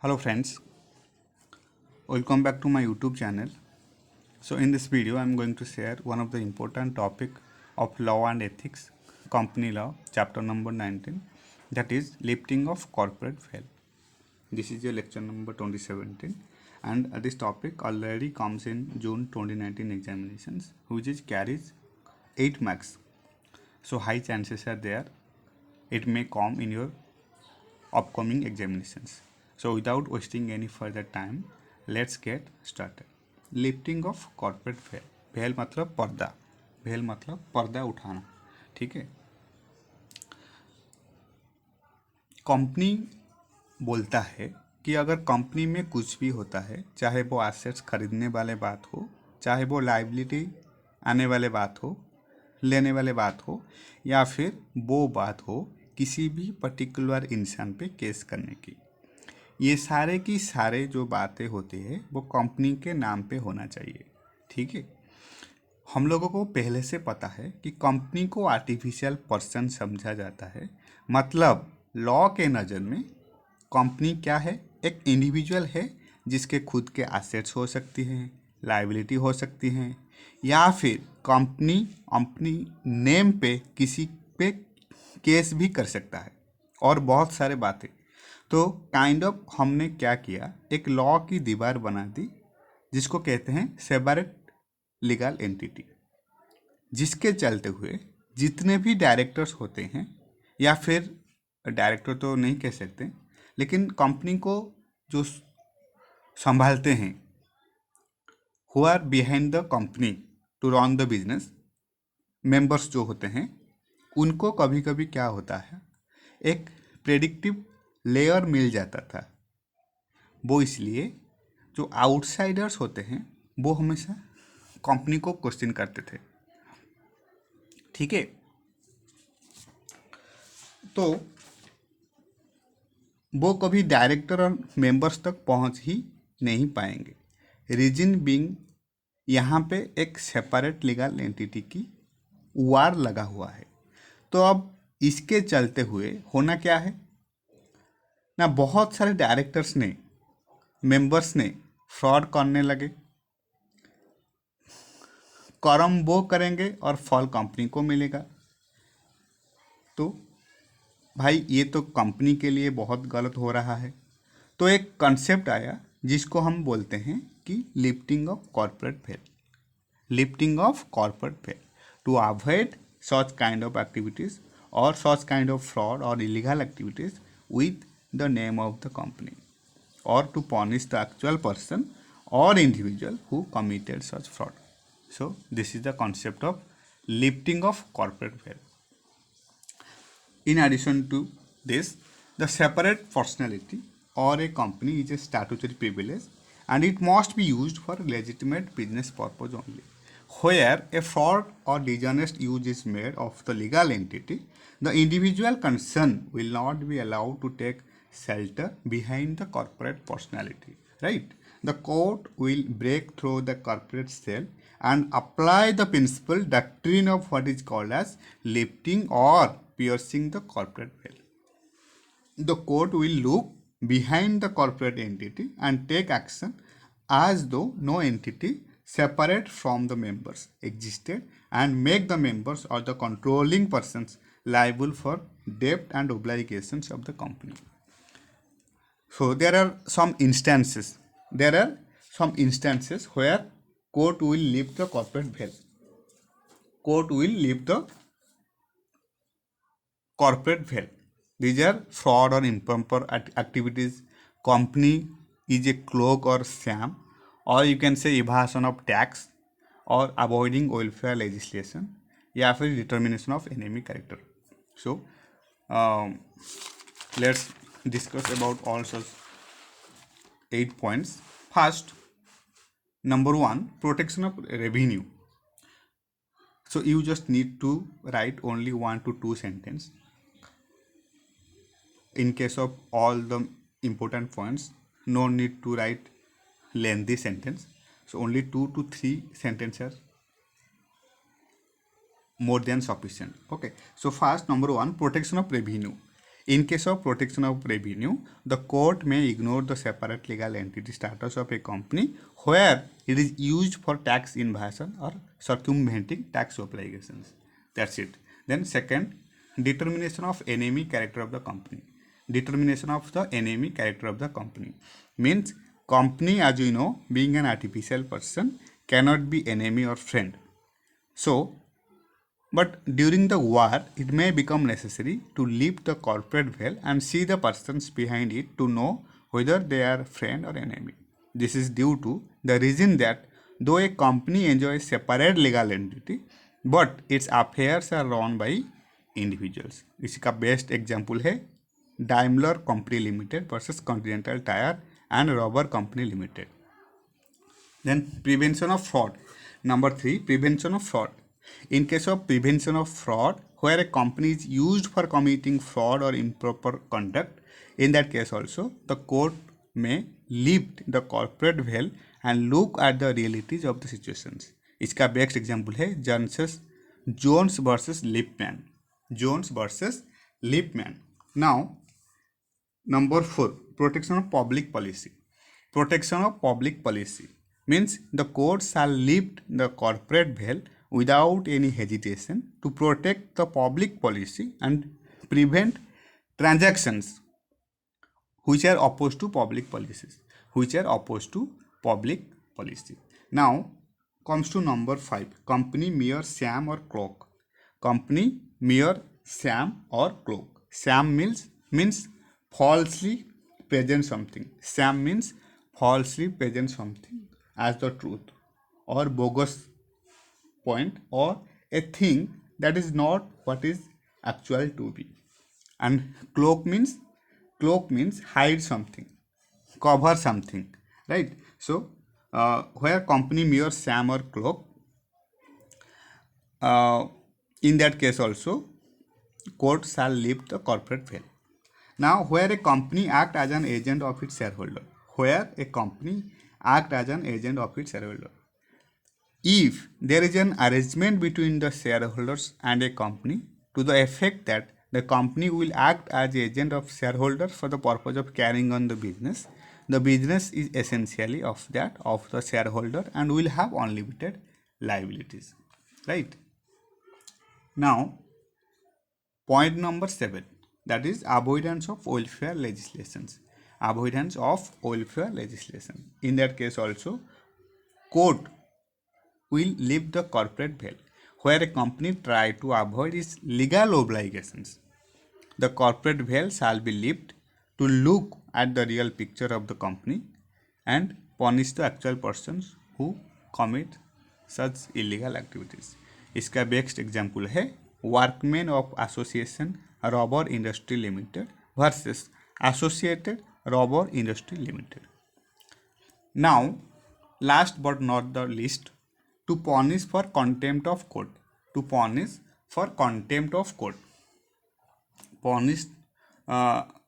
Hello friends, welcome back to my YouTube channel. So in this video I am going to share one of the important topic of law and ethics, company law, chapter number 19, that is lifting of corporate veil. This is your lecture number 2017 and this topic already comes in June 2019 examinations, which is carries 8 marks. So high chances are there it may come in your upcoming examinations. So without wasting any further time, let's get started. Lifting of corporate भेल, भेल मतलब पर्दा, भेल मतलब पर्दा उठाना, ठीक है। कंपनी बोलता है कि अगर कंपनी में कुछ भी होता है, चाहे वो एसेट्स खरीदने वाले बात हो, चाहे वो लाइबिलिटी आने वाले बात हो, लेने वाले बात हो, या फिर वो बात हो किसी भी पर्टिकुलर इंसान पे केस करने की, ये सारे की सारे जो बातें होती है वो कंपनी के नाम पे होना चाहिए, ठीक है। हम लोगों को पहले से पता है कि कंपनी को आर्टिफिशियल पर्सन समझा जाता है, मतलब लॉ के नज़र में कंपनी क्या है, एक इंडिविजुअल है जिसके खुद के एसेट्स हो सकती हैं, लाइबिलिटी हो सकती हैं, या फिर कंपनी अपनी नेम पे किसी पे केस भी कर सकता है और बहुत सारे बातें। तो काइंड ऑफ हमने क्या किया, एक लॉ की दीवार बना दी जिसको कहते हैं सेपरेट लीगल एंटिटी, जिसके चलते हुए जितने भी डायरेक्टर्स होते हैं, या फिर डायरेक्टर तो नहीं कह सकते, लेकिन कंपनी को जो संभालते हैं, who are behind the company to run the business, members जो होते हैं, उनको कभी कभी क्या होता है, एक प्रेडिक्टिव लेयर मिल जाता था। वो इसलिए जो आउटसाइडर्स होते हैं वो हमेशा कंपनी को क्वेश्चन करते थे, ठीक है। तो वो कभी डायरेक्टर और मेंबर्स तक पहुंच ही नहीं पाएंगे। रीजन बीइंग यहाँ पे एक सेपरेट लीगल एंटिटी की वार लगा हुआ है। तो अब इसके चलते हुए होना क्या है ना, बहुत सारे डायरेक्टर्स ने, मेंबर्स ने फ्रॉड करने लगे। कर्म वो करेंगे और फल कंपनी को मिलेगा। तो भाई ये तो कंपनी के लिए बहुत गलत हो रहा है। तो एक कंसेप्ट आया जिसको हम बोलते हैं कि lifting of corporate veil, lifting of corporate veil to avoid such kind of activities or such kind of fraud or illegal activities with the name of the company, or to punish the actual person or individual who committed such fraud. So this is the concept of lifting of corporate veil. In addition to this, the separate personality or a company is a statutory privilege and it must be used for legitimate business purpose only. Where a fraud or dishonest use is made of the legal entity, the individual concerned will not be allowed to take shelter behind the corporate personality, right? The court will break through the corporate shell and apply the principle doctrine of what is called as lifting or piercing the corporate veil. The court will look behind the corporate entity and take action as though no entity separate from the members existed and make the members or the controlling persons liable for debt and obligations of the company. So there are some instances. There are some instances where court will lift the corporate veil. Court will lift the corporate veil. These are fraud or improper activities. Company is a cloak or sham, or you can say evasion of tax, or avoiding welfare legislation, या फिर determination of enemy character. So let's discuss about all such 8 points. First, number 1, protection of revenue. So you just need to write only 1 to 2 sentences. In case of all the important points, no need to write lengthy sentence. So only 2 to 3 sentences more than sufficient. Okay. So first, number 1, protection of revenue. In case of protection of revenue, the court may ignore the separate legal entity status of a company where it is used for tax invasion or circumventing tax obligations. That's it. Then second, determination of enemy character of the company. Determination of the enemy character of the company means company, as you know, being an artificial person, cannot be enemy or friend. So but during the war, it may become necessary to lift the corporate veil and see the persons behind it to know whether they are friend or enemy. This is due to the reason that though a company enjoys separate legal entity, but its affairs are run by individuals. इसका best example है Daimler Company Limited versus Continental Tyre and Rubber Company Limited. Then prevention of fraud. Number 3, prevention of fraud. In case of prevention of fraud, where a company is used for committing fraud or improper conduct, in that case also the court may lift the corporate veil and look at the realities of the situations. इसका best example है Jones versus Lippman. Jones versus Lippman. Now number 4, protection of public policy. Protection of public policy means the court shall lift the corporate veil without any hesitation to protect the public policy and prevent transactions which are opposed to public policies. Now comes to number 5, company mere sham or cloak. Company mere sham or cloak. Sham means falsely present something. Sham means falsely present something as the truth or bogus point or a thing that is not what is actual to be. And cloak means hide something, cover something, right? So where company mere sham or cloak, in that case also court shall lift the corporate veil. Now where a company act as an agent of its shareholder. If there is an arrangement between the shareholders and a company to the effect that the company will act as agent of shareholders for the purpose of carrying on the business is essentially of the shareholder and will have unlimited liabilities, right? Now point number 7, that is avoidance of welfare legislations. In that case also court will lift the corporate veil. Where a company try to avoid its legal obligations, the corporate veil shall be lifted to look at the real picture of the company and punish the actual persons who commit such illegal activities. इसका best example है workman of association rubber industry limited versus associated rubber industry limited. Now last but not the least, to punish for contempt of court.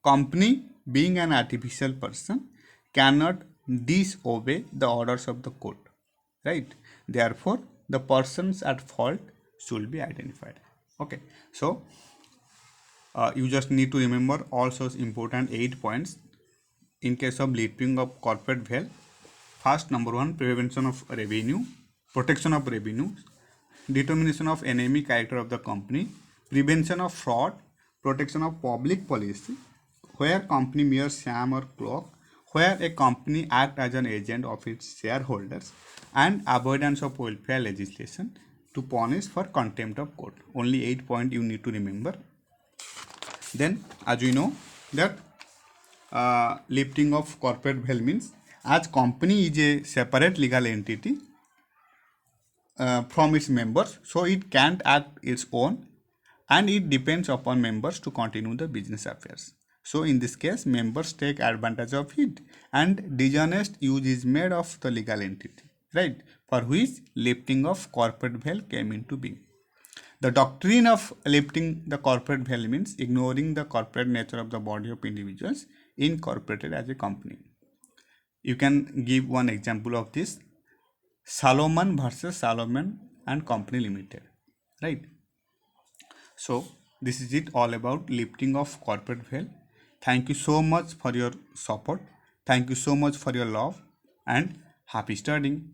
Company being an artificial person cannot disobey the orders of the court, right? Therefore the persons at fault should be identified. Okay, so you just need to remember all such important 8 points in case of lifting of corporate veil. First, number 1, prevention of revenue, protection of revenue, determination of enemy character of the company, prevention of fraud, protection of public policy, where company mere sham or cloak, where a company act as an agent of its shareholders, and avoidance of welfare legislation to punish for contempt of court. Only 8 points you need to remember. Then as we know that lifting of corporate veil means as company is a separate legal entity from its members, so it can't act its own and it depends upon members to continue the business affairs. So in this case members take advantage of it and dishonest use is made of the legal entity, right, for which lifting of corporate veil came into being. The doctrine of lifting the corporate veil means ignoring the corporate nature of the body of individuals incorporated as a company. You can give one example of this: Salomon versus Salomon and Company Limited, right? So This is it all about lifting of corporate veil. Thank you so much for your support. Thank you so much for your love and happy studying.